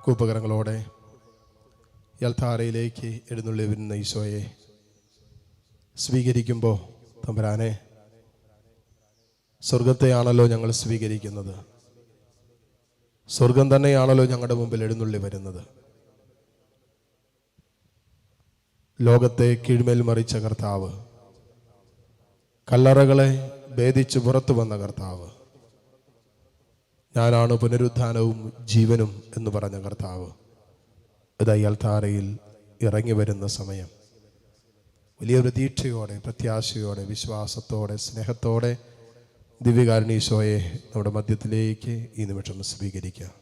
കൂപ്പകരങ്ങളോടെ യൽത്താരയിലേക്ക് എഴുന്നള്ളി വരുന്ന ഈശോയെ സ്വീകരിക്കുമ്പോൾ തമ്പുരാനെ, സ്വർഗത്തെയാണല്ലോ ഞങ്ങൾ സ്വീകരിക്കുന്നത്. സ്വർഗം തന്നെയാണല്ലോ ഞങ്ങളുടെ മുമ്പിൽ എഴുന്നള്ളി വരുന്നത്. ലോകത്തെ കീഴ്മേൽ മറിച്ച കർത്താവ്, കല്ലറകളെ ഭേദിച്ച് പുറത്തു വന്ന കർത്താവ്, ഞാനാണ് പുനരുത്ഥാനവും ജീവനും എന്ന് പറഞ്ഞ കർത്താവ് ഇതാ യൽത്താരയിൽ ഇറങ്ങി വരുന്ന സമയം. വലിയ പ്രതീക്ഷയോടെ, പ്രത്യാശയോടെ, വിശ്വാസത്തോടെ, സ്നേഹത്തോടെ ദിവ്യകാരുണ്യ നമ്മുടെ മധ്യത്തിലേക്ക് ഈ നിമിഷം സ്വീകരിക്കാം.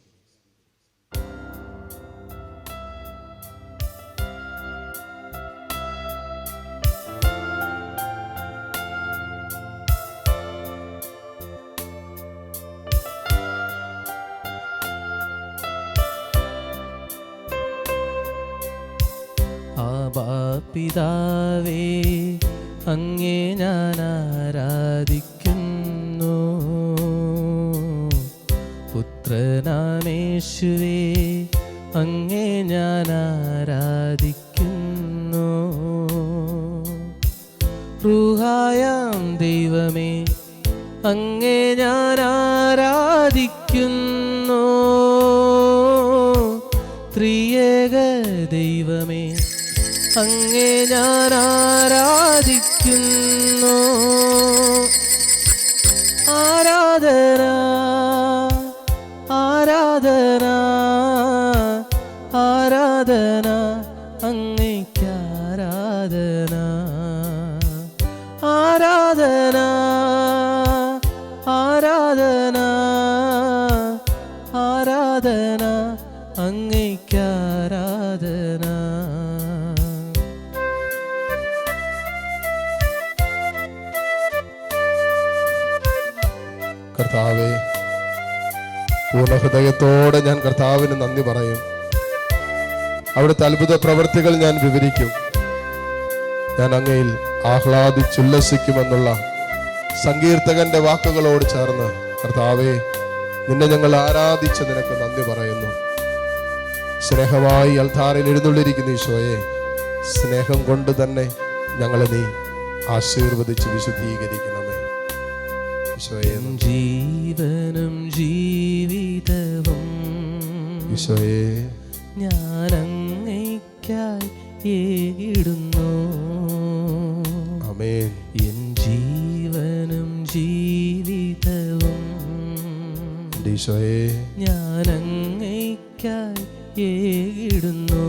പിതാവേ, അങ്ങേ ഞാൻ ആരാധിക്കുന്നു. പുത്രനാമേശുവേ, അങ്ങേ ഞാൻ ആരാധിക്കുന്നു. റൂഹായാം ദൈവമേ, അങ്ങേ ഞാൻ ആരാധിക്കുന്നു. ത്രിയേക ദൈവമേ, അങ്ങേ ഞാൻ ആരാധിക്കുന്നു. ആരാധന ആരാധന ആരാധന അങ്ങേക്ക് ആരാധന. ആരാധന ആരാധന ആരാധന അങ്ങേക്ക് ആരാധന. കർത്താവേ, പൂർണ്ണ ഹൃദയത്തോടെ ഞാൻ കർത്താവിന് നന്ദി പറയും. അവിടുത്തെ അത്ഭുത പ്രവൃത്തികൾ ഞാൻ വിവരിക്കും. ഞാൻ അങ്ങയിൽ ആഹ്ലാദിച്ചുല്ലസിക്കുമെന്നുള്ള സങ്കീർത്തകന്റെ വാക്കുകളോട് ചേർന്ന് കർത്താവേ, നിന്നെ ഞങ്ങൾ ആരാധിച്ച് നിനക്ക് നന്ദി പറയുന്നു. സ്നേഹമായി അൽത്താരയിൽ എഴുന്നള്ളിരിക്കുന്ന ഈശോയെ, സ്നേഹം കൊണ്ട് തന്നെ ഞങ്ങളെ നീ ആശീർവദിച്ച് വിശുദ്ധീകരിക്കണമേ. ഈശോയെ, ജീവനും ജീവിതവും ഈശോയെ ഞാൻ അങ്ങേയ്ക്കായി ഏകിടുന്നു. ആമേൻ. എൻ ജീവനും ജീവിതവും ഈശോയെ ഞാൻ അങ്ങേയ്ക്കായി ഏകിടുന്നു.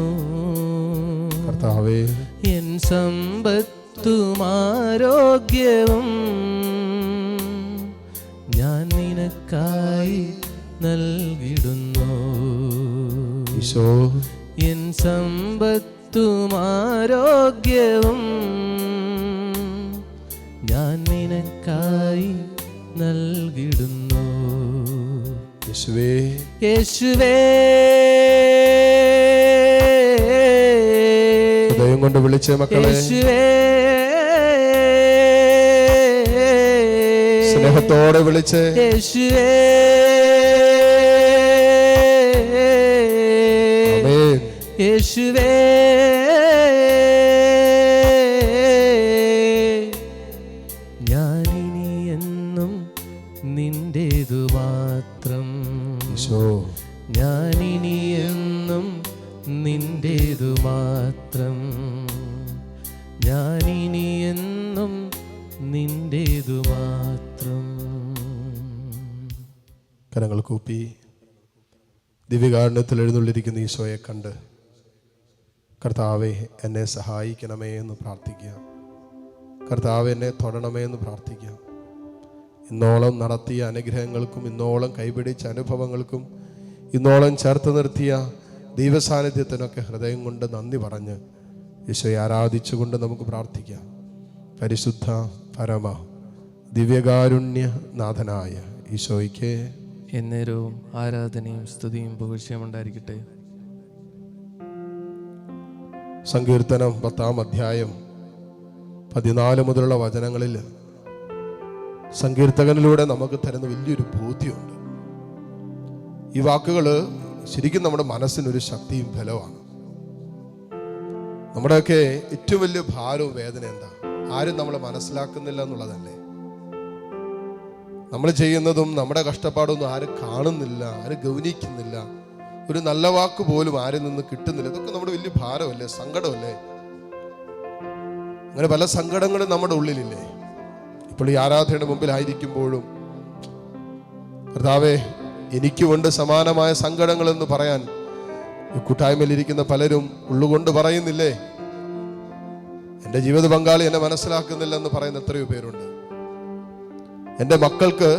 കർത്താവേ, എൻ സമ്പത്തും ആരോഗ്യവും ഞാൻ നിനക്കായി നൽകിടുന്നു. ഈശോ, എൻ സമ്പത്തും ആരോഗ്യവും ഞാൻ നിനക്കായി നൽകിടുന്നു. യേശുവേ, യേശുവേ, ഹൃദയം കൊണ്ട് വിളിച്ച മക്കളെ, യേശുവേ, സ്നേഹത്തോടെ വിളിച്ച് യേശുവേ, ആമേൻ. യേശുവേ, ഞാനിനി എന്നും നിന്റേതു മാത്രം. ഈശോ, ഞാനിനി എന്നും നിന്റേതു മാത്രം. ഞാനിനി എന്നും നിന്റേതു മാത്രം. കരങ്ങൾ കൂപ്പി ദിവ്യകാരുണ്യത്തിൽ എഴുന്നള്ളിരിക്കുന്ന ഈശോയെ കണ്ട് കർത്താവെ, എന്നെ സഹായിക്കണമേ എന്ന് പ്രാർത്ഥിക്കുക. കർത്താവ്, എന്നെ തൊടണമേ എന്ന് പ്രാർത്ഥിക്കുക. ഇന്നോളം നടത്തിയ അനുഗ്രഹങ്ങൾക്കും, ഇന്നോളം കൈപിടിച്ച അനുഭവങ്ങൾക്കും, ഇന്നോളം ചേർത്ത് നിർത്തിയ ദൈവസാന്നിധ്യത്തിനൊക്കെ ഹൃദയം കൊണ്ട് നന്ദി പറഞ്ഞ് ഈശോയെ ആരാധിച്ചുകൊണ്ട് നമുക്ക് പ്രാർത്ഥിക്കാം. പരിശുദ്ധ പരമ ദിവ്യകാരുണ്യനാഥനായ ഈശോയ്ക്ക് എന്നേരവും ആരാധനയും സ്തുതിയും പുകഴ്ചയും ഉണ്ടായിരിക്കട്ടെ. സങ്കീർത്തനം 10-ാം അധ്യായം 14 മുതലുള്ള വചനങ്ങളിൽ സങ്കീർത്തകനിലൂടെ നമുക്ക് തരുന്ന വലിയൊരു ബോധ്യമുണ്ട്. ഈ വാക്കുകൾ ശരിക്കും നമ്മുടെ മനസ്സിനൊരു ശക്തിയും ബലമാണ്. നമ്മുടെയൊക്കെ ഏറ്റവും വലിയ ഭാരവും വേദന എന്താ? ആരും നമ്മളെ മനസ്സിലാക്കുന്നില്ല എന്നുള്ളതല്ലേ. നമ്മൾ ചെയ്യുന്നതും നമ്മുടെ കഷ്ടപ്പാടൊന്നും ആരും കാണുന്നില്ല, ആരും ഗൗനിക്കുന്നില്ല, ഒരു നല്ല വാക്ക് പോലും ആരിൽ നിന്ന് കിട്ടുന്നില്ല. ഇതൊക്കെ നമ്മുടെ വലിയ ഭാരമല്ലേ, സങ്കടമല്ലേ? അങ്ങനെ പല സങ്കടങ്ങളും നമ്മുടെ ഉള്ളിലില്ലേ? ഇപ്പോൾ ഈ ആരാധനയുടെ മുമ്പിലായിരിക്കുമ്പോഴും കർത്താവേ എനിക്കുമുണ്ട് സമാനമായ സങ്കടങ്ങളെന്ന് പറയാൻ ഈ കൂട്ടായ്മയിലിരിക്കുന്ന പലരും ഉള്ളുകൊണ്ട് പറയുന്നില്ലേ? എൻ്റെ ജീവിത പങ്കാളി എന്നെ മനസ്സിലാക്കുന്നില്ല എന്ന് പറയുന്ന എത്രയോ പേരുണ്ട്. എൻ്റെ മക്കൾക്ക്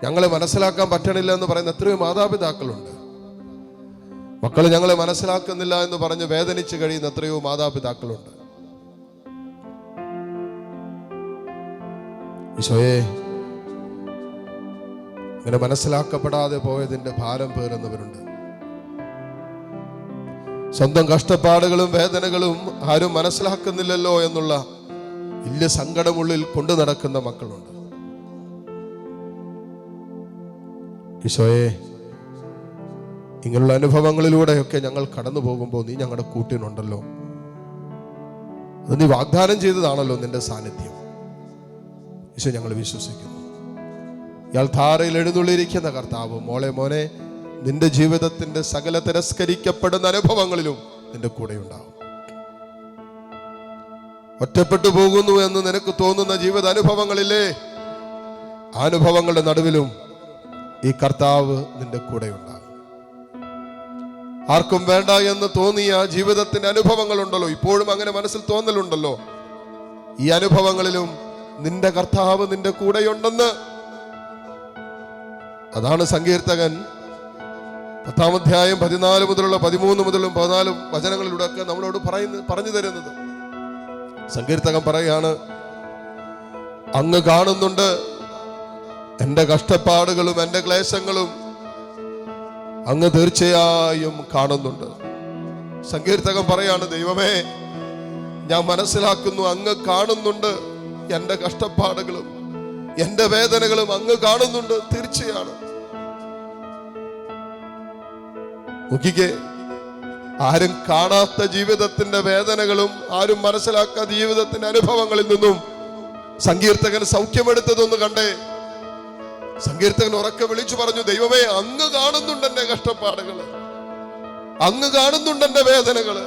ഞങ്ങളെ മനസ്സിലാക്കാൻ പറ്റണില്ല എന്ന് പറയുന്ന എത്രയോ മാതാപിതാക്കളുണ്ട്. മക്കൾ ഞങ്ങളെ മനസ്സിലാക്കുന്നില്ല എന്ന് പറഞ്ഞ് വേദനിച്ച് കഴിയുന്ന എത്രയോ മാതാപിതാക്കളുണ്ട്. ഈശോയെ, അങ്ങനെ മനസ്സിലാക്കപ്പെടാതെ പോയതിന്റെ ഭാരം പേറുന്നവരുണ്ട്. സ്വന്തം കഷ്ടപ്പാടുകളും വേദനകളും ആരും മനസ്സിലാക്കുന്നില്ലല്ലോ എന്നുള്ള വലിയ സങ്കടമുള്ളിൽ കൊണ്ടു നടക്കുന്ന മക്കളുണ്ട്. ഈശോയെ, ഇങ്ങനെയുള്ള അനുഭവങ്ങളിലൂടെയൊക്കെ ഞങ്ങൾ കടന്നു പോകുമ്പോൾ നീ ഞങ്ങളുടെ കൂട്ടിനുണ്ടല്ലോ. അത് നീ വാഗ്ദാനം ചെയ്തതാണല്ലോ നിന്റെ സാന്നിധ്യം. ഈശോ, ഞങ്ങൾ വിശ്വസിക്കുന്നു. ഇയാൾ ധാരയിൽ എഴുന്നള്ളിയിരിക്കുന്ന കർത്താവ്, മോനെ, നിന്റെ ജീവിതത്തിന്റെ സകല തിരസ്കരിക്കപ്പെടുന്ന അനുഭവങ്ങളിലും നിന്റെ കൂടെ ഉണ്ടാവും. ഒറ്റപ്പെട്ടു പോകുന്നു എന്ന് നിനക്ക് തോന്നുന്ന ജീവിത അനുഭവങ്ങളില്ലേ, ആ അനുഭവങ്ങളുടെ നടുവിലും ഈ കർത്താവ് നിന്റെ കൂടെ ഉണ്ടാകും. ആർക്കും വേണ്ട എന്ന് തോന്നിയ ജീവിതത്തിന്റെ അനുഭവങ്ങളുണ്ടല്ലോ, ഇപ്പോഴും അങ്ങനെ മനസ്സിൽ തോന്നലുണ്ടല്ലോ, ഈ അനുഭവങ്ങളിലും നിന്റെ കർത്താവ് നിന്റെ കൂടെയുണ്ടെന്ന്. അതാണ് സങ്കീർത്തകൻ 10-ാം അധ്യായം 14 മുതലുള്ള 13 മുതലും 14 വചനങ്ങളിലൂടെ ഒക്കെ നമ്മളോട് പറഞ്ഞു തരുന്നത്. സങ്കീർത്തകൻ പറയാണ്, അങ്ങ് കാണുന്നുണ്ട് എൻ്റെ കഷ്ടപ്പാടുകളും എൻ്റെ ക്ലേശങ്ങളും അങ്ങ് തീർച്ചയായും കാണുന്നുണ്ട്. സങ്കീർത്തകൻ പറയാണ്, ദൈവമേ, ഞാൻ മനസ്സിലാക്കുന്നു അങ്ങ് കാണുന്നുണ്ട് എൻ്റെ കഷ്ടപ്പാടുകളും എൻ്റെ വേദനകളും അങ്ങ് കാണുന്നുണ്ട്, തീർച്ചയാണ്. നോക്കിക്കേ, ആരും കാണാത്ത ജീവിതത്തിന്റെ വേദനകളും ആരും മനസ്സിലാക്കാത്ത ജീവിതത്തിന്റെ അനുഭവങ്ങളിൽ നിന്നും സങ്കീർത്തകൻ സൗഖ്യമെടുത്തതൊന്ന് കണ്ടേ. സങ്കീർത്തകൻ ഉറക്കെ വിളിച്ചു പറഞ്ഞു, ദൈവമേ, അങ്ങ് കാണുന്നുണ്ട് എൻ്റെ കഷ്ടപ്പാടുകള്, അങ്ങ് കാണുന്നുണ്ട് എൻ്റെ വേദനകള്.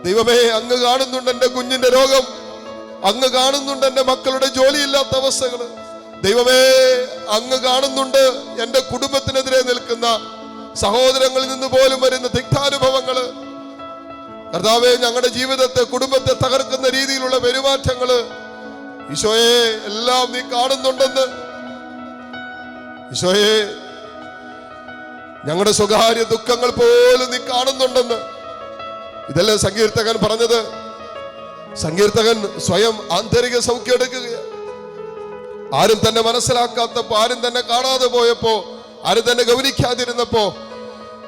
ദൈവമേ, അങ്ങ് കാണുന്നുണ്ട് എൻ്റെ കുഞ്ഞിന്റെ രോഗം, അങ്ങ് കാണുന്നുണ്ട് എൻ്റെ മക്കളുടെ ജോലിയില്ലാത്ത അവസ്ഥകള്. ദൈവമേ, അങ്ങ് കാണുന്നുണ്ട് എൻ്റെ കുടുംബത്തിനെതിരെ നിൽക്കുന്ന സഹോദരങ്ങളിൽ നിന്ന് പോലും വരുന്ന തിക്താനുഭവങ്ങള്. കർത്താവേ, ഞങ്ങളുടെ ജീവിതത്തെ, കുടുംബത്തെ തകർക്കുന്ന രീതിയിലുള്ള പെരുമാറ്റങ്ങള്, ഈശോയെ, എല്ലാം നീ കാണുന്നുണ്ടെന്ന്. ഈശോയെ, ഞങ്ങളുടെ സ്വകാര്യ ദുഃഖങ്ങൾ പോലും നീ കാണുന്നുണ്ടെന്ന്. ഇതല്ലേ സങ്കീർത്തകൻ പറഞ്ഞത്? സങ്കീർത്തകൻ സ്വയം ആന്തരിക സൗഖ്യം എടുക്കുകയാണ്. ആരും തന്നെ മനസ്സിലാക്കാത്തപ്പോ, ആരും തന്നെ കാണാതെ പോയപ്പോ, ആരും തന്നെ ഗൗനിക്കാതിരുന്നപ്പോ,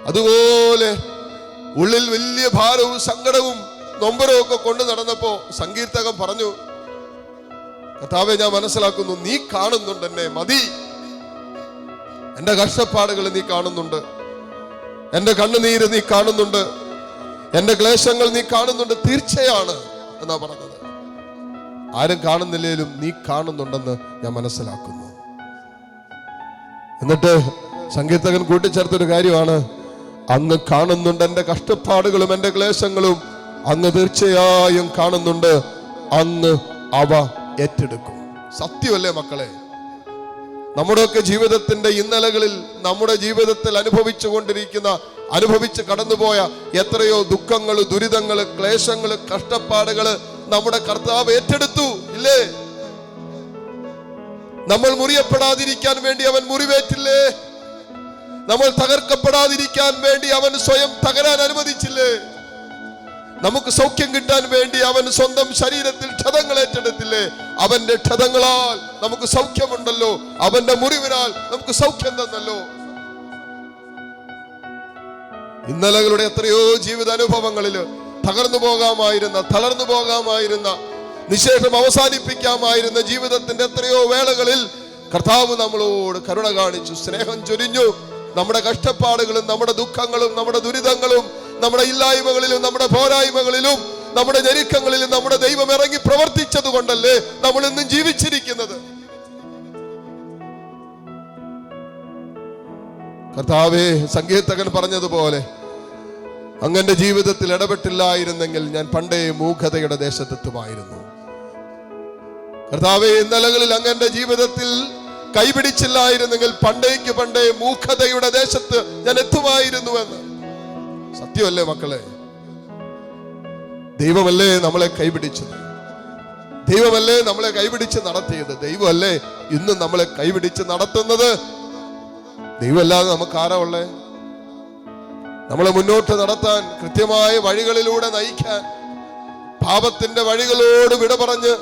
അതുപോലെ ഉള്ളിൽ വലിയ ഭാരവും സങ്കടവും നൊമ്പരവും ഒക്കെ കൊണ്ടു നടന്നപ്പോ സങ്കീർത്തകൻ പറഞ്ഞു, കർത്താവേ, ഞാൻ മനസ്സിലാക്കുന്നു നീ കാണുന്നുണ്ട് എന്നെ, മതി. എന്റെ കഷ്ടപ്പാടുകൾ നീ കാണുന്നുണ്ട്, എന്റെ കണ്ണുനീര് നീ കാണുന്നുണ്ട്, എന്റെ ക്ലേശങ്ങൾ നീ കാണുന്നുണ്ട്, തീർച്ചയാണ് എന്നാ പറഞ്ഞത്. ആരും കാണുന്നില്ലേലും നീ കാണുന്നുണ്ടെന്ന് ഞാൻ മനസ്സിലാക്കുന്നു. എന്നിട്ട് സങ്കീർത്തകൻ കൂട്ടിച്ചേർത്തൊരു കാര്യമാണ്, അങ്ങ് കാണുന്നുണ്ട് എൻ്റെ കഷ്ടപ്പാടുകളും എൻ്റെ ക്ലേശങ്ങളും, അങ്ങ് തീർച്ചയായും കാണുന്നുണ്ട്, അങ്ങ് അവ ഏറ്റെടുക്കും. സത്യമല്ലേ മക്കളെ? നമ്മുടെയൊക്കെ ജീവിതത്തിന്റെ ഇന്നലകളിൽ, നമ്മുടെ ജീവിതത്തിൽ അനുഭവിച്ച് കടന്നുപോയ എത്രയോ ദുഃഖങ്ങള്, ദുരിതങ്ങള്, ക്ലേശങ്ങള്, കഷ്ടപ്പാടുകള് നമ്മുടെ കർത്താവ് ഏറ്റെടുത്തു, ഇല്ലേ? നമ്മൾ മുറിയപ്പെടാതിരിക്കാൻ വേണ്ടി അവൻ മുറിവേറ്റില്ലേ? നമ്മൾ തകർക്കപ്പെടാതിരിക്കാൻ വേണ്ടി അവൻ സ്വയം തകരാൻ അനുവദിച്ചില്ലേ? നമുക്ക് സൗഖ്യം കിട്ടാൻ വേണ്ടി അവൻ സ്വന്തം ശരീരത്തിൽ ക്ഷതങ്ങൾ ഏറ്റെടുത്തില്ലേ? അവന്റെ ക്ഷതങ്ങളാൽ നമുക്ക് സൗഖ്യമുണ്ടല്ലോ, അവന്റെ മുറിവിനാൽ നമുക്ക് സൗഖ്യം തന്നല്ലോ. ഇന്നലകളുടെ എത്രയോ ജീവിത അനുഭവങ്ങളില് തകർന്നു പോകാമായിരുന്ന നിശേഷം അവസാനിപ്പിക്കാമായിരുന്ന ജീവിതത്തിന്റെ എത്രയോ വേളകളിൽ കർത്താവ് നമ്മളോട് കരുണ കാണിച്ചു, സ്നേഹം ചൊരിഞ്ഞു, നമ്മുടെ കഷ്ടപ്പാടുകളും നമ്മുടെ ദുഃഖങ്ങളും നമ്മുടെ ദുരിതങ്ങളും നമ്മുടെ ഇല്ലായ്മകളിലും നമ്മുടെ പോരായ്മകളിലും നമ്മുടെ ഞെരുക്കങ്ങളിലും നമ്മുടെ ദൈവം ഇറങ്ങി പ്രവർത്തിച്ചത് കൊണ്ടല്ലേ നമ്മൾ ഇന്നും ജീവിച്ചിരിക്കുന്നത്. കർത്താവേ, സങ്കീർത്തകൻ പറഞ്ഞതുപോലെ അങ്ങന്റെ ജീവിതത്തിൽ ഇടപെട്ടില്ലായിരുന്നെങ്കിൽ ഞാൻ പണ്ടേ മൂഢതയുടെ ദേശത്തെത്തുമായിരുന്നു. കർത്താവേ, ഇന്നലകളിൽ അങ്ങന്റെ ജീവിതത്തിൽ കൈപിടിച്ചില്ലായിരുന്നെങ്കിൽ പണ്ടേ മൂഢതയുടെ ദേശത്ത് ഞാൻ എത്തുമായിരുന്നുവെന്ന്. സത്യമല്ലേ മക്കളെ? ദൈവമല്ലേ നമ്മളെ കൈപിടിച്ചത്? ദൈവമല്ലേ നമ്മളെ കൈപിടിച്ച് നടത്തിയത്? ദൈവമല്ലേ ഇന്നും നമ്മളെ കൈപിടിച്ച് നടത്തുന്നത്? ദൈവമല്ലാതെ നമുക്ക് ആരാ ഉള്ളേ? നമ്മളെ മുന്നോട്ട് നടത്താൻ, കൃത്യമായ വഴികളിലൂടെ നയിക്കാൻ, പാപത്തിന്റെ വഴികളോട് വിട പറഞ്ഞ്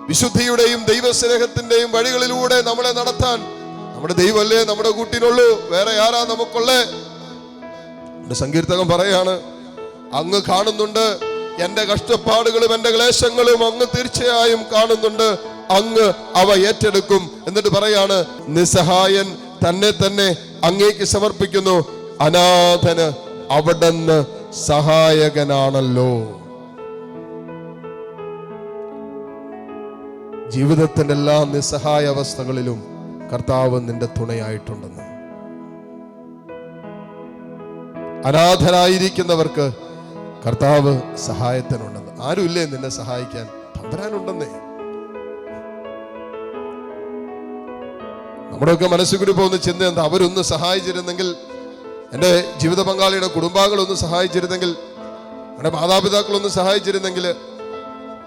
വിശുദ്ധിയുടെയും ദൈവസ്നേഹത്തിന്റെയും വഴികളിലൂടെ നമ്മളെ നടത്താൻ നമ്മുടെ ദൈവമല്ലേ നമ്മുടെ കൂട്ടിനുള്ളൂ. വേറെ ആരാ നമുക്കുള്ളേ? സങ്കീർത്തകൻ പറയാണ്, അങ്ങ് കാണുന്നുണ്ട് എന്റെ കഷ്ടപ്പാടുകളും എന്റെ ക്ലേശങ്ങളും അങ്ങ് തീർച്ചയായും കാണുന്നുണ്ട്, അങ്ങ് അവ ഏറ്റെടുക്കും. എന്നിട്ട് പറയാണ്, നിസ്സഹായൻ തന്നെ തന്നെ അങ്ങേക്ക് സമർപ്പിക്കുന്നു, അനാഥന് അവിടുന്ന് സഹായകനാണല്ലോ. ജീവിതത്തിന്റെ എല്ലാ നിസ്സഹായ അവസ്ഥകളിലും കർത്താവ് നിന്റെ തുണയായിട്ടുണ്ടെന്ന്. അനാഥരായിരിക്കുന്നവർക്ക് കർത്താവ് സഹായത്തിനുണ്ടെന്ന്. ആരുമില്ലേ നിന്നെ സഹായിക്കാൻ? തമ്പുരാനുണ്ടെന്നേ. നമ്മുടെയൊക്കെ മനസ്സുകൂടി പോകുന്ന ചിന്ത എന്താ? അവരൊന്ന് സഹായിച്ചിരുന്നെങ്കിൽ, എൻ്റെ ജീവിത പങ്കാളിയുടെ കുടുംബാംഗങ്ങളൊന്ന് സഹായിച്ചിരുന്നെങ്കിൽ, എൻ്റെ മാതാപിതാക്കളൊന്ന് സഹായിച്ചിരുന്നെങ്കിൽ,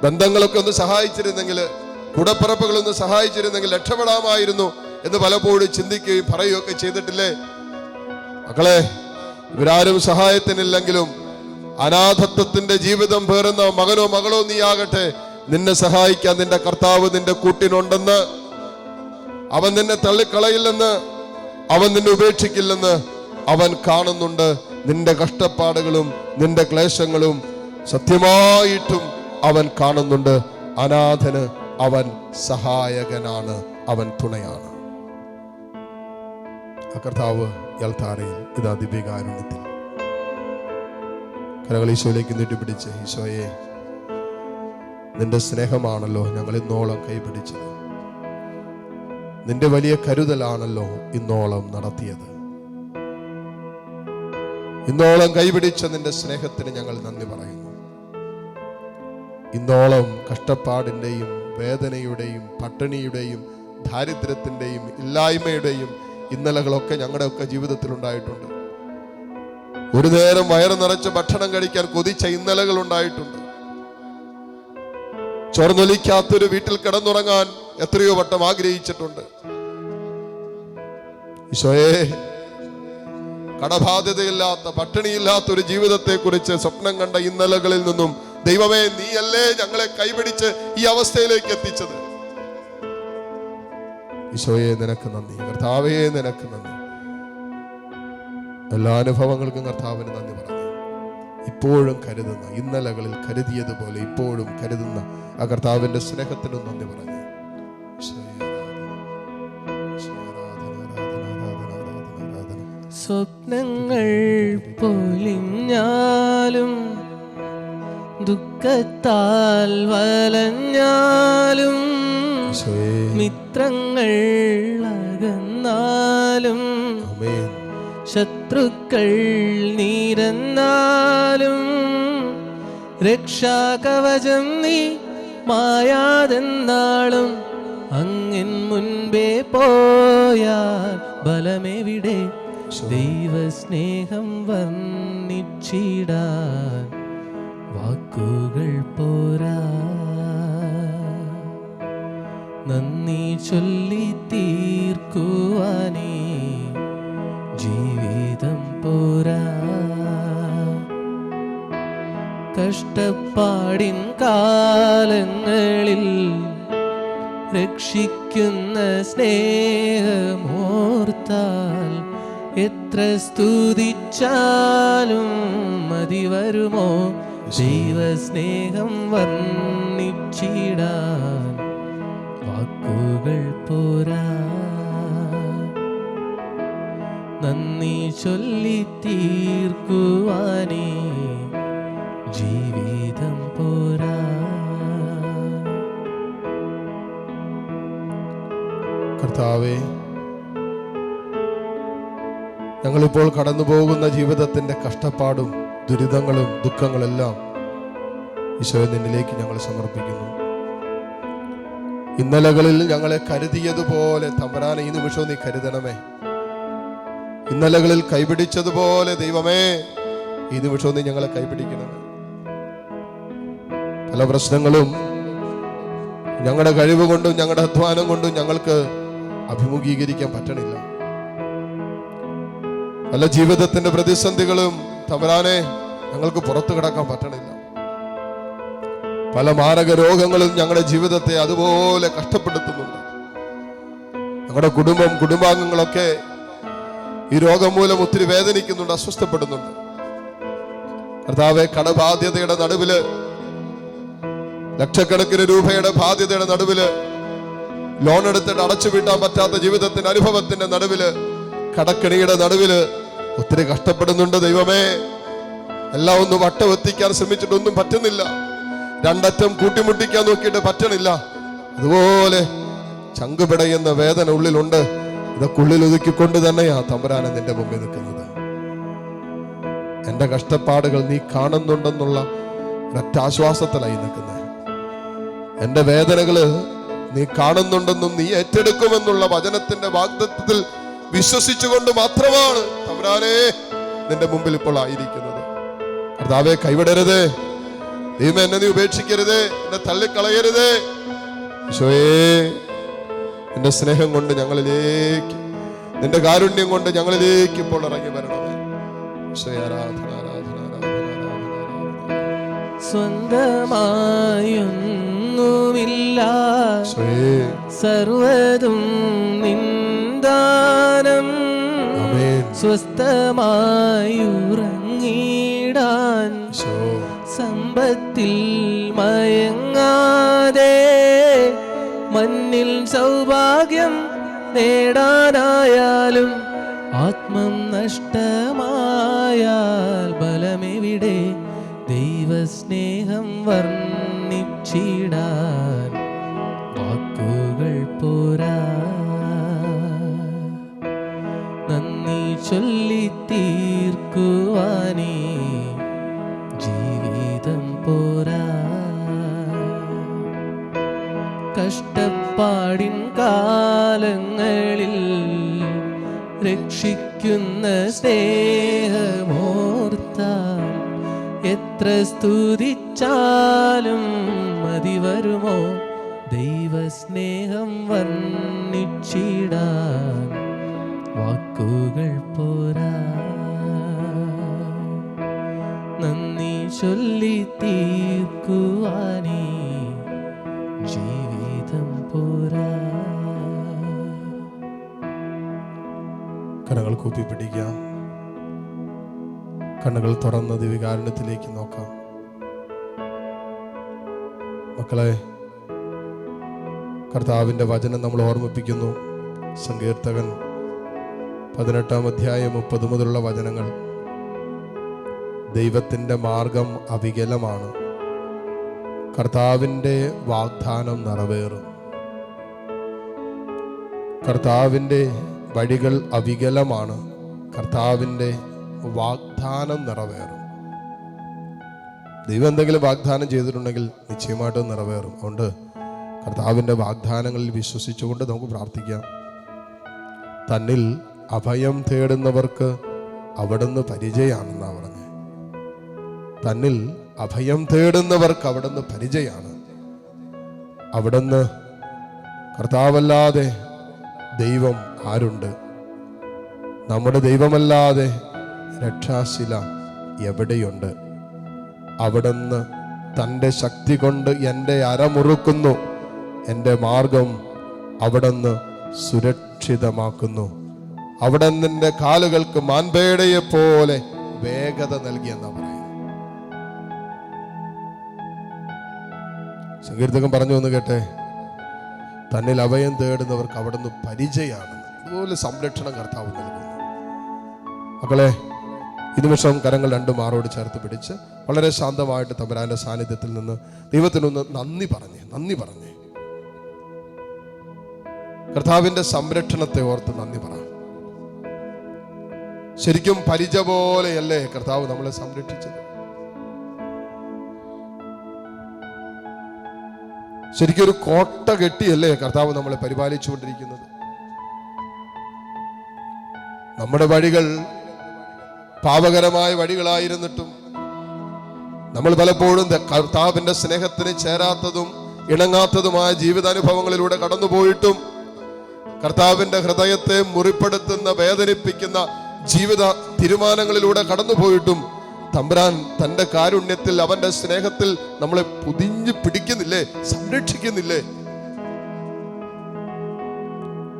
ബന്ധങ്ങളൊക്കെ ഒന്ന് സഹായിച്ചിരുന്നെങ്കിൽ, കൂടപ്പിറപ്പുകളൊന്ന് സഹായിച്ചിരുന്നെങ്കിൽ രക്ഷപ്പെടാമായിരുന്നു എന്ന് പലപ്പോഴും ചിന്തിക്കുകയും പറയുകയൊക്കെ ചെയ്തിട്ടില്ലേ? മക്കളെ, ഇവരാരും സഹായത്തിനില്ലെങ്കിലും അനാഥത്വത്തിന്റെ ജീവിതം പേറുന്ന മകനോ മകളോ നീ ആകട്ടെ, നിന്നെ സഹായിക്കാൻ നിന്റെ കർത്താവ് നിന്റെ കൂട്ടിനുണ്ടെന്ന്. അവൻ നിന്നെ തള്ളിക്കളയില്ലെന്ന്, അവൻ നിന്നെ ഉപേക്ഷിക്കില്ലെന്ന് അവൻ കാണുന്നുണ്ട്. നിന്റെ കഷ്ടപ്പാടുകളും നിന്റെ ക്ലേശങ്ങളും സത്യമായിട്ടും അവൻ കാണുന്നുണ്ട്. അനാഥന് അവൻ സഹായകനാണ്, അവൻ തുണയാണ്. ആ കർത്താവ് യൽത്താരയിൽ ഇതാ ദിവ്യകാരുണ്യത്തിൽ കരങ്ങൾ ഈശോയിലേക്ക് നീട്ടിപ്പിടിച്ച്, ഈശോയെ, നിന്റെ സ്നേഹമാണല്ലോ ഞങ്ങൾ ഇന്നോളം കൈപിടിച്ചത്, നിന്റെ വലിയ കരുതലാണല്ലോ ഇന്നോളം നടത്തിയത്. ഇന്നോളം കൈപിടിച്ച നിന്റെ സ്നേഹത്തിന് ഞങ്ങൾ നന്ദി പറയുന്നു. ഇന്നോളം കഷ്ടപ്പാടിൻ്റെയും വേദനയുടെയും പട്ടിണിയുടെയും ദാരിദ്ര്യത്തിൻ്റെയും ഇല്ലായ്മയുടെയും ഇന്നലകളൊക്കെ ഞങ്ങളുടെയൊക്കെ ജീവിതത്തിൽ ഉണ്ടായിട്ടുണ്ട്. ഒരു നേരം വയറ് നിറച്ച് ഭക്ഷണം കഴിക്കാൻ കൊതിച്ച ഇന്നലകൾ ഉണ്ടായിട്ടുണ്ട്. ചോർന്നൊലിക്കാത്തൊരു വീട്ടിൽ കിടന്നുറങ്ങാൻ എത്രയോ വട്ടം ആഗ്രഹിച്ചിട്ടുണ്ട്. ഈശോയെ, കടബാധ്യതയില്ലാത്ത പട്ടിണിയില്ലാത്ത ഒരു ജീവിതത്തെ കുറിച്ച് സ്വപ്നം കണ്ട ഇന്നലകളിൽ നിന്നും ദൈവമേ, നീയല്ലേ ഞങ്ങളെ കൈപിടിച്ച് ഈ അവസ്ഥയിലേക്ക് എത്തിച്ചത്. ഈശോയെ, നിനക്ക് നന്ദി. കർത്താവേ, നിനക്ക് നന്ദി. എല്ലാ അനുഭവങ്ങൾക്കും കർത്താവിന് നന്ദി പറഞ്ഞു. ഇപ്പോഴും കരുതുന്ന, ഇന്നലകളിൽ കരുതിയതുപോലെ ഇപ്പോഴും കരുതുന്ന ആ കർത്താവിന്റെ സ്നേഹത്തിനും നന്ദി പറഞ്ഞു. സ്വപ്നങ്ങൾ പൊലിഞ്ഞാലും ദുഃഖത്താൽ വലഞ്ഞാലും മിത്രങ്ങൾ അകന്നാലും ശത്രുക്കൾ നീരന്നാലും രക്ഷാകവചം നീ മായാതെന്നാളും അങ്ങിൻ മുൻപേ പോയാൽ ബലമെവിടെ? ദൈവസ്നേഹം വർണ്ണിച്ചിടാൻ വാക്കുകൾ പോരാ, നന്ദി ചൊല്ലി തീർക്കുവാനേ ജീവിതം പോരാ. കഷ്ടപ്പാടിൻ കാലങ്ങളിൽ രക്ഷിക്കുന്ന സ്നേഹമോർത്താൽ എത്ര സ്തുതിച്ചാലും മതി വരുമോ? ദൈവസ്നേഹം വർണ്ണിച്ചിടാൻ വാക്കുകൾ പോരാ. നന്ദി ചൊല്ലി തീർക്കുവാനേ ജീവിതം പോരാ. കർത്താവേ, ഞങ്ങളിപ്പോൾ കടന്നു പോകുന്ന ജീവിതത്തിന്റെ കഷ്ടപ്പാടും ദുരിതങ്ങളും ദുഃഖങ്ങളെല്ലാം ഈശോയെ നിന്നിലേക്ക് ഞങ്ങൾ സമർപ്പിക്കുന്നു. ഇന്നലകളിൽ ഞങ്ങളെ കരുതിയതുപോലെ തമ്പുരാനെ ഈ നിമിഷവും നീ കരുതണമേ. ഇന്നലകളിൽ കൈപിടിച്ചതുപോലെ ദൈവമേ ഈ നിമിഷവും നീ ഞങ്ങളെ കൈപിടിക്കണമേ. പല പ്രശ്നങ്ങളും ഞങ്ങളുടെ കഴിവ് കൊണ്ടും ഞങ്ങളുടെ അധ്വാനം കൊണ്ടും ഞങ്ങൾക്ക് അഭിമുഖീകരിക്കാൻ പറ്റണില്ല. പല ജീവിതത്തിന്റെ പ്രതിസന്ധികളും തമ്പുരാനെ ഞങ്ങൾക്ക് പുറത്തു കിടക്കാൻ പറ്റണില്ല. പല മാരക രോഗങ്ങളും ഞങ്ങളുടെ ജീവിതത്തെ അതുപോലെ കഷ്ടപ്പെടുത്തുന്നുണ്ട്. ഞങ്ങളുടെ കുടുംബാംഗങ്ങളൊക്കെ ഈ രോഗം മൂലം ഒത്തിരി വേദനിക്കുന്നുണ്ട്, അസ്വസ്ഥപ്പെടുന്നുണ്ട്. കർത്താവേ, കടബാധ്യതയുടെ നടുവില്, ലക്ഷക്കണക്കിന് രൂപയുടെ ബാധ്യതയുടെ നടുവില്, ലോൺ എടുത്തിട്ട് അടച്ചു വീട്ടാൻ പറ്റാത്ത ജീവിതത്തിന്റെ അനുഭവത്തിന്റെ നടുവില്, കടക്കണിയുടെ നടുവില് ഒത്തിരി കഷ്ടപ്പെടുന്നുണ്ട്. ദൈവമേ, എല്ലാം ഒന്ന് വട്ടവെത്തിക്കാൻ ശ്രമിച്ചിട്ടൊന്നും പറ്റുന്നില്ല. രണ്ടറ്റം കൂട്ടിമുട്ടിക്കാൻ നോക്കിയിട്ട് പറ്റണില്ല. അതുപോലെ ചങ്കുപിടയുന്ന വേദന ഉള്ളിലുണ്ട്. ഇതൊക്കെ ഉള്ളിൽ ഒതുക്കിക്കൊണ്ട് തന്നെയാ തമ്പുരാനെ നിന്റെ മുമ്പിൽ നിൽക്കുന്നത്. എന്റെ കഷ്ടപ്പാടുകൾ നീ കാണുന്നുണ്ടെന്നുള്ള ഒരൊറ്റ ആശ്വാസത്തിലായി നിൽക്കുന്നത്. എന്റെ വേദനകള് നീ കാണുന്നുണ്ടെന്നും നീ ഏറ്റെടുക്കുമെന്നുള്ള വചനത്തിന്റെ വാഗ്ദത്തത്തിൽ വിശ്വസിച്ചുകൊണ്ട് മാത്രമാണ് തമ്പുരാനെ നിന്റെ മുമ്പിൽ ഇപ്പോൾ ആയിരിക്കുന്നത്. കർത്താവേ, കൈവിടരുതേ. ദൈവമേ, എന്നെ നീ ഉപേക്ഷിക്കരുതേ, എന്നെ തള്ളിക്കളയരുതേ. ഈശോയേ, നിന്റെ സ്നേഹം കൊണ്ട് ഞങ്ങളിലേക്ക്, നിന്റെ കാരുണ്യം കൊണ്ട് ഞങ്ങളിലേക്ക് ഇപ്പോൾ ഇറങ്ങി വരണമേ. ഈശോയെ, ആരാധന, ആരാധന, ആരാധന, ആരാധന. സ്വന്തമായൊന്നുമില്ല, ഈശോയേ, സർവ്വതും നിന്ദാനം. ആമേൻ. സ്വസ്ഥമായുറങ്ങിടാൻ ഈശോ, സമ്പത്തിൽ മയങ്ങാതെ, മണ്ണിൽ സൗഭാഗ്യം നേടാനായാലും ആത്മം നഷ്ടമായാൽ ബലമെവിടെ? ദൈവസ്നേഹം വർണ്ണിച്ചിടാൻ വാക്കുകൾ പോരാ. നന്ദി ചൊല്ലി തീർക്കുവാനേ ജീവിതം പോരാ. കഷ്ടപ്പാടിൻ കാലങ്ങളിൽ രക്ഷിക്കുന്ന സ്നേഹമോർത്താൽ എത്ര സ്തുതിച്ചാലും മതി വരുമോ? ദൈവസ്നേഹം വർണ്ണിച്ചിടാൻ വാക്കുകൾ പോരാ. നന്ദി ചൊല്ലി തീർക്കുവാനേ ജീവിതം പോരാ. കരങ്ങൾ കൂപ്പി പിടിക്കാം. കണ്ണുകൾ തുറന്ന ദിവ്യകാരുണ്യത്തിലേക്ക് നോക്കാം. മക്കളെ, കർത്താവിൻ്റെ വചനം നമ്മൾ ഓർമ്മിപ്പിക്കുന്നു. സങ്കീർത്തകൻ 18-ാം അധ്യായം 30 മുതലുള്ള വചനങ്ങൾ. ദൈവത്തിൻ്റെ മാർഗം അവികലമാണ്, കർത്താവിൻ്റെ വാഗ്ദാനം നിറവേറും. കർത്താവിൻ്റെ വഴികൾ അവികലമാണ്, കർത്താവിൻ്റെ വാഗ്ദാനം നിറവേറും. ദൈവം എന്തെങ്കിലും വാഗ്ദാനം ചെയ്തിട്ടുണ്ടെങ്കിൽ നിശ്ചയമായിട്ടും നിറവേറും. അതുകൊണ്ട് കർത്താവിൻ്റെ വാഗ്ദാനങ്ങളിൽ വിശ്വസിച്ചുകൊണ്ട് നമുക്ക് പ്രാർത്ഥിക്കാം. തന്നിൽ അഭയം തേടുന്നവർക്ക് അവിടുന്ന് പരിചയമാണെന്നാണ് പറഞ്ഞത്. തന്നിൽ അഭയം തേടുന്നവർക്ക് അവിടുന്ന് പരിചയമാണ്. അവിടുന്ന് കർത്താവല്ലാതെ ദൈവം ആരുണ്ട്? നമ്മുടെ ദൈവമല്ലാതെ രക്ഷാശില എവിടെയുണ്ട്? അവിടുന്ന് തൻ്റെ ശക്തി കൊണ്ട് എൻ്റെ അരമുറുക്കുന്നു, എൻ്റെ മാർഗം അവിടുന്ന് സുരക്ഷിതമാക്കുന്നു. അവിടുന്ന് എൻ്റെ കാലുകൾക്ക് മാൻപേടയെ പോലെ വേഗത നൽകിയെന്നാ പറയുന്നത്. സങ്കീർത്തകൻ പറഞ്ഞു എന്ന് കേട്ടെ, തന്നിൽ അഭയം തേടുന്നവർക്ക് അവിടുന്ന് പരിചയമാണ്. അതുപോലെ സംരക്ഷണം കർത്താവ് നൽകുന്നു. മക്കളെ, ഈ നിമിഷം കരങ്ങൾ രണ്ടും മാറോട് ചേർത്ത് പിടിച്ച് വളരെ ശാന്തമായിട്ട് തമ്പുരാന്റെ സാന്നിധ്യത്തിൽ നിന്ന് ദൈവത്തിനൊന്ന് നന്ദി പറഞ്ഞേ. കർത്താവിന്റെ സംരക്ഷണത്തെ ഓർത്ത് നന്ദി പറ. ശരിക്കും പരിച പോലെയല്ലേ കർത്താവ് നമ്മളെ സംരക്ഷിച്ചത്? ശരിക്കും ഒരു കോട്ട കെട്ടിയല്ലേ കർത്താവ് നമ്മളെ പരിപാലിച്ചുകൊണ്ടിരിക്കുന്നത്? നമ്മുടെ വഴികൾ പാപകരമായ വഴികളായിരുന്നിട്ടും നമ്മൾ പലപ്പോഴും കർത്താവിന്റെ സ്നേഹത്തിന് ചേരാത്തതും ഇണങ്ങാത്തതുമായ ജീവിതാനുഭവങ്ങളിലൂടെ കടന്നുപോയിട്ടും കർത്താവിന്റെ ഹൃദയത്തെ മുറിപ്പെടുത്തുന്ന വേദനിപ്പിക്കുന്ന ജീവിത തീരുമാനങ്ങളിലൂടെ കടന്നുപോയിട്ടും തമ്പുരാൻ തന്റെ കാരുണ്യത്തിൽ അവന്റെ സ്നേഹത്തിൽ നമ്മളെ പൊതിഞ്ഞു പിടിക്കുന്നില്ലേ, സംരക്ഷിക്കുന്നില്ലേ?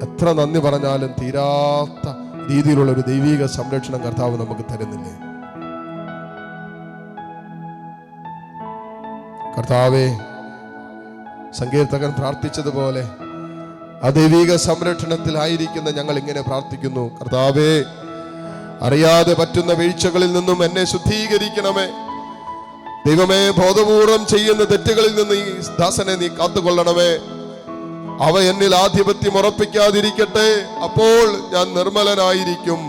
എത്ര നന്ദി പറഞ്ഞാലും തീരാത്ത രീതിയിലുള്ള ഒരു ദൈവിക സംരക്ഷണം കർത്താവ് നമുക്ക് തരുന്നില്ലേ? കർത്താവേ, സങ്കീർത്തകൻ പ്രാർത്ഥിച്ചതുപോലെ ആ ദൈവിക സംരക്ഷണത്തിലായിരിക്കുന്ന ഞങ്ങൾ ഇങ്ങനെ പ്രാർത്ഥിക്കുന്നു. കർത്താവേ, അറിയാതെ പറ്റുന്ന വീഴ്ചകളിൽ നിന്നും എന്നെ ശുദ്ധീകരിക്കണമേ. ദൈവമേ, ബോധപൂർവം ചെയ്യുന്ന തെറ്റുകളിൽ നിന്ന് ഈ ദാസനെ നീ കാത്തുകൊള്ളണമേ. അവ എന്നിൽ ആധിപത്യം ഉറപ്പിക്കാതിരിക്കട്ടെ. അപ്പോൾ ഞാൻ നിർമ്മലനായിരിക്കും,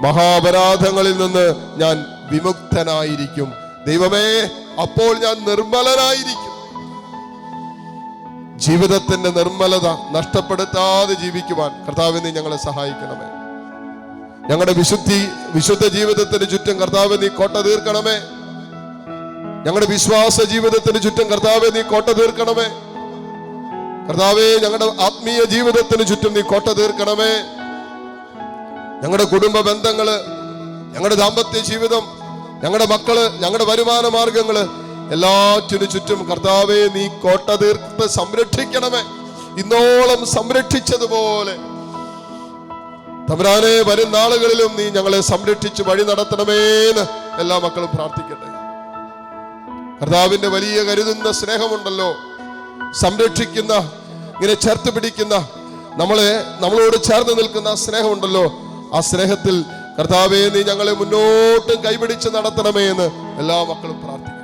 മഹാപരാധങ്ങളിൽ നിന്ന് ഞാൻ വിമുക്തനായിരിക്കും. ദൈവമേ, അപ്പോൾ ഞാൻ നിർമ്മലനായിരിക്കും. ജീവിതത്തിന്റെ നിർമ്മലത നഷ്ടപ്പെടുത്താതെ ജീവിക്കുവാൻ കർത്താവേ നീ ഞങ്ങളെ സഹായിക്കണമേ. ഞങ്ങളുടെ വിശുദ്ധ ജീവിതത്തിന് ചുറ്റും കർത്താവേ നീ കോട്ട തീർക്കണമേ. ഞങ്ങളുടെ വിശ്വാസ ജീവിതത്തിന് ചുറ്റും കർത്താവേ നീ കോട്ട തീർക്കണമേ. കർത്താവേ, ഞങ്ങളുടെ ആത്മീയ ജീവിതത്തിന് ചുറ്റും നീ കോട്ട തീർക്കണമേ. ഞങ്ങളുടെ കുടുംബ ബന്ധങ്ങള്, ഞങ്ങളുടെ ദാമ്പത്യ ജീവിതം, ഞങ്ങളുടെ മക്കള്, ഞങ്ങളുടെ വരുമാന മാർഗങ്ങള് എല്ലാറ്റിനു ചുറ്റും കർത്താവേ നീ കോട്ട തീർത്ത് സംരക്ഷിക്കണമേ. ഇന്നോളം സംരക്ഷിച്ചതുപോലെ തമ്പുരാനെ, വരും നാളുകളിലും നീ ഞങ്ങളെ സംരക്ഷിച്ച് വഴി നടത്തണമേന്ന് എല്ലാ മക്കളും പ്രാർത്ഥിക്കട്ടെ. കർത്താവിന്റെ വലിയ കരുതുന്ന സ്നേഹമുണ്ടല്ലോ, സംരക്ഷിക്കുന്ന, ഇങ്ങനെ ചേർത്ത് പിടിക്കുന്ന, നമ്മളോട് ചേർന്ന് നിൽക്കുന്ന ആ സ്നേഹമുണ്ടല്ലോ. ആ സ്നേഹത്തിൽ കർത്താവേ നീ ഞങ്ങളെ മുന്നോട്ട് കൈപിടിച്ച് നടത്തണമേ എന്ന് എല്ലാ മക്കളും പ്രാർത്ഥിക്കട്ടെ.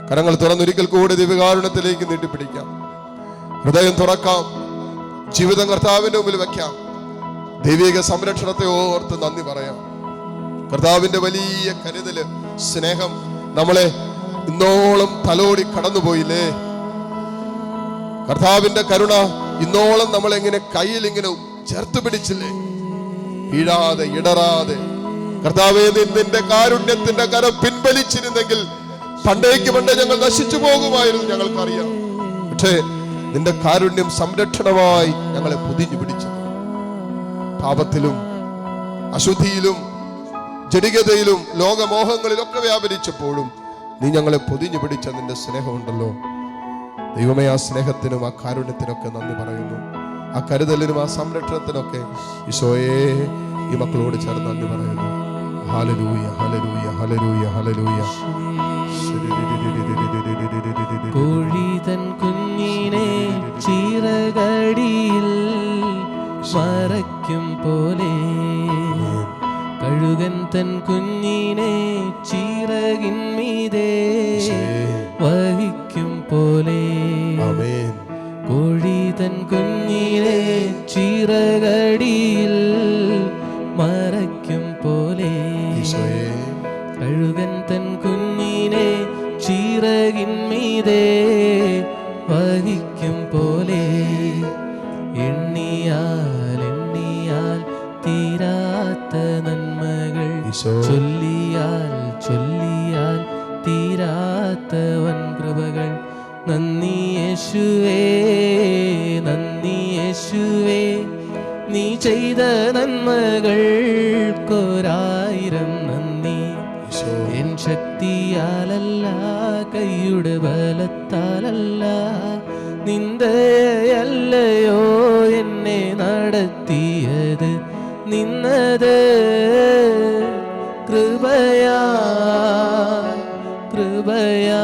കരങ്ങൾ തുറന്നൊരിക്കൽ കൂടി ദിവ്യകാരുണ്യത്തിലേക്ക് നീട്ടിപ്പിടിക്കാം. ഹൃദയം തുറക്കാം. ജീവിതം കർത്താവിന്റെ മുമ്പിൽ വെക്കാം. ദൈവിക സംരക്ഷണത്തെ ഓർത്ത് നന്ദി പറയാം. കർത്താവിന്റെ വലിയ കരുതല്, സ്നേഹം നമ്മളെ ഇന്നോളം തലോടി കടന്നുപോയില്ലേ? കർത്താവിന്റെ കരുണ ഇന്നോളം നമ്മളെങ്ങനെ കയ്യിൽ ഇങ്ങനെ ചേർത്ത് പിടിച്ചില്ലേ? വീഴാതെ ഇടറാതെ. കർത്താവേ, നിന്റെ കാരുണ്യത്തിന്റെ കരം പിൻവലിച്ചിരുന്നെങ്കിൽ പണ്ടേ ഞങ്ങൾ നശിച്ചു പോകുമായിരുന്നു, ഞങ്ങൾക്കറിയാം. പക്ഷേ നിന്റെ കാരുണ്യം സംരക്ഷണമായി ഞങ്ങളെ പൊതിഞ്ഞു പിടിച്ചു. പാപത്തിലും അശുദ്ധിയിലും ജഡികതയിലും ലോകമോഹങ്ങളിലൊക്കെ വ്യാപരിച്ചപ്പോഴും നീ ഞങ്ങളെ പൊതിഞ്ഞു പിടിച്ച നിന്റെ സ്നേഹമുണ്ടല്ലോ. ദൈവമേ, ആ സ്നേഹത്തിനും ആ കാരുണ്യത്തിനൊക്കെ നന്ദി പറയുന്നു. ആ കരുതലിനും ആ സംരക്ഷണത്തിനൊക്കെ ഈശോയെ ഈ മക്കളോട് ചേർന്ന് നന്ദി പറയുന്നു. ഹല്ലേലൂയ, ഹല്ലേലൂയ, ഹല്ലേലൂയ, ഹല്ലേലൂയ. കോഴിതൻ കുഞ്ഞിനെ ചിറകടിയിൽ മറയ്ക്കും പോലെ, കഴുകൻ തൻ കുഞ്ഞിനെ ചിറകിന്മീതെ വഹിക്കും പോലെ, കോഴിതൻ കുഞ്ഞിനെ ചിറകടിയിൽ മറയ്ക്കും പോലെ, കഴുകൻ തൻ കുഞ്ഞിനെ ചിറകിന്മീതെ വഹിക്കും പോലെ, എണ്ണിയാൽ തീരാത്ത നന്മകൾ, ചൊല്ലിയാൽ തീരാത്ത വൻ കൃപകൾ. നന്ദി യേശുവേ, നന്ദി യേശുവേ, നീ ചെയ്ത നന്മകൾക്കൊരായിരം നന്ദി. എൻ ശക്തിയാലല്ല, കൈയുടെ ബലത്താലല്ല, നിന്ദയല്ലയോ എന്നെ നടത്തിയത്. നിന്നത് കൃപയാ, കൃപയാ,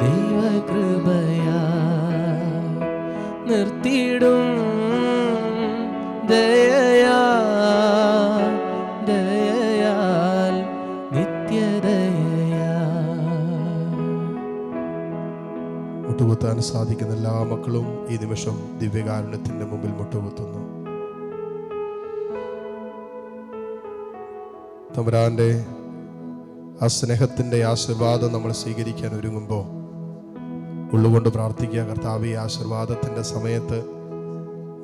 ദൈവകൃപയാ. നിർത്തിയിടും ദയയാ, പ്രാർത്ഥിക്കാൻ സാധിക്കുന്ന എല്ലാ മക്കളും ഈ നിമിഷം ദിവ്യകാരുണ്യത്തിൻ്റെ മുമ്പിൽ മുട്ടുകുത്തുന്നു. തമ്പുരാന്റെ ആ സ്നേഹത്തിൻ്റെ ആശീർവാദം നമ്മൾ സ്വീകരിക്കാൻ ഒരുങ്ങുമ്പോൾ ഉള്ളുകൊണ്ട് പ്രാർത്ഥിക്കുക, കർത്താവേ, ഈ ആശീർവാദത്തിൻ്റെ സമയത്ത്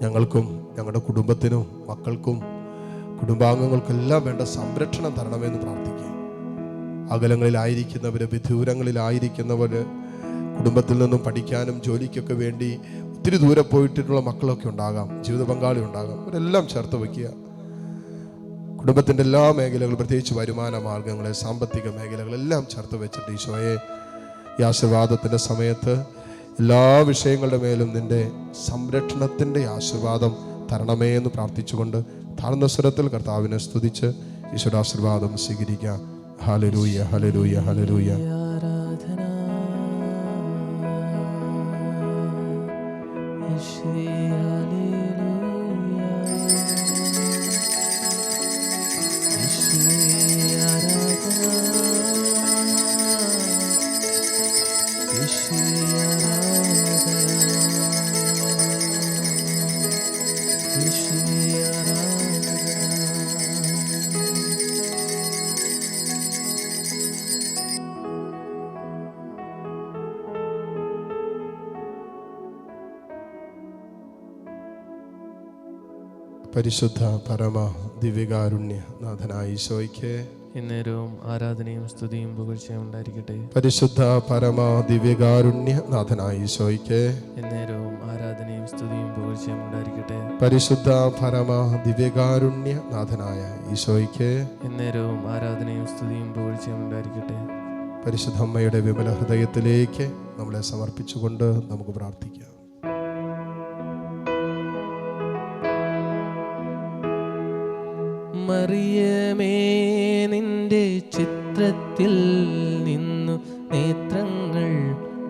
ഞങ്ങൾക്കും ഞങ്ങളുടെ കുടുംബത്തിനും മക്കൾക്കും കുടുംബാംഗങ്ങൾക്കെല്ലാം വേണ്ട സംരക്ഷണം തരണമെന്ന് പ്രാർത്ഥിക്കുക. അകലങ്ങളിലായിരിക്കുന്നവർ, വിദൂരങ്ങളിലായിരിക്കുന്നവർ, കുടുംബത്തിൽ നിന്നും പഠിക്കാനും ജോലിക്കൊക്കെ വേണ്ടി ഒത്തിരി ദൂരെ പോയിട്ടുള്ള മക്കളൊക്കെ ഉണ്ടാകാം, ജീവിത പങ്കാളി ഉണ്ടാകാം. അവരെല്ലാം ചേർത്ത് വയ്ക്കുക. കുടുംബത്തിൻ്റെ എല്ലാ മേഖലകളും, പ്രത്യേകിച്ച് വരുമാന മാർഗങ്ങളെ, സാമ്പത്തിക മേഖലകളെല്ലാം ചേർത്ത് വെച്ചിട്ട് ഈശോയെ, ഈ ആശീർവാദത്തിൻ്റെ സമയത്ത് എല്ലാ വിഷയങ്ങളുടെ മേലും നിൻ്റെ സംരക്ഷണത്തിൻ്റെ ആശീർവാദം തരണമേ എന്ന് പ്രാർത്ഥിച്ചുകൊണ്ട് താഴ്ന്ന സ്വരത്തിൽ കർത്താവിനെ സ്തുതിച്ച് ഈശോയുടെ ആശീർവാദം സ്വീകരിക്കാം. ഹല്ലേലൂയ, ഹല്ലേലൂയ, ഹല്ലേലൂയ. ആരാധന യേശുവേ, ഹല്ലേലൂയ. യേശുവേ, ആരാധന. യേശുവേ, ആരാധന. യേശുവേ, ആരാധന. പരിശുദ്ധ പരമ ദിവ്യകാരുണ്യ നാഥനായ ഈശോയ്ക്ക് എന്നേരവും ആരാധനയും സ്തുതിയും പുകഴ്ചയും ഉണ്ടായിരിക്കട്ടെ. പരിശുദ്ധ പരമ ദിവ്യകാരുണ്യ നാഥനായ ഈശോയ്ക്ക് എന്നേരവും ആരാധനയും സ്തുതിയും പുകഴ്ചയും ഉണ്ടായിരിക്കട്ടെ. പരിശുദ്ധ പരമ ദിവ്യകാരുണ്യ നാഥനായ ഈശോയ്ക്ക് എന്നേരവും ആരാധനയും സ്തുതിയും പുകഴ്ചയും ഉണ്ടായിരിക്കട്ടെ. പരിശുദ്ധ അമ്മയുടെ വിമല ഹൃദയത്തിലേക്ക് നമ്മളെ സമർപ്പിച്ചുകൊണ്ട് നമുക്ക് പ്രാർത്ഥിക്കാം. മറിയമേ, നിന്റെ ചിത്രത്തിൽ നിന്നു നേത്രങ്ങൾ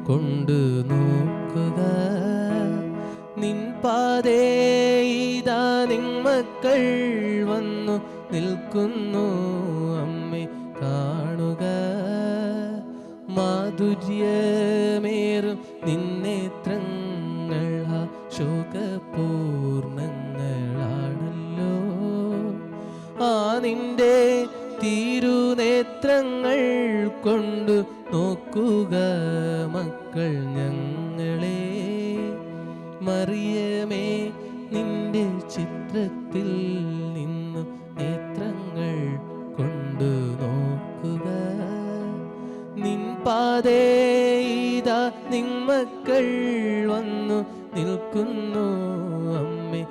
കൊണ്ടു നോക്കുക. നിൻ പാതേ ഇതാ നിന്മക്കൾ വന്നു നിൽക്കുന്നു. അമ്മേ, കാണുക. മാധുര്യമേറും നിന്നേത്രങ്ങൾ ശോകപൂർണങ്ങളാണല്ലോ. ആ നിന്റെ തിരുനേത്രങ്ങൾ കൊണ്ടു നോക്കുക മക്കൾ ഞങ്ങളെ. മറിയമേ, നിന്റെ ചിത്രത്തിൽ നിന്നു നേത്രങ്ങൾ കൊണ്ടു നോക്കുക. നിൻ പാതേ ഇതാ നിന്മക്കൾ വന്നു നിൽക്കുന്നു. അമ്മേ,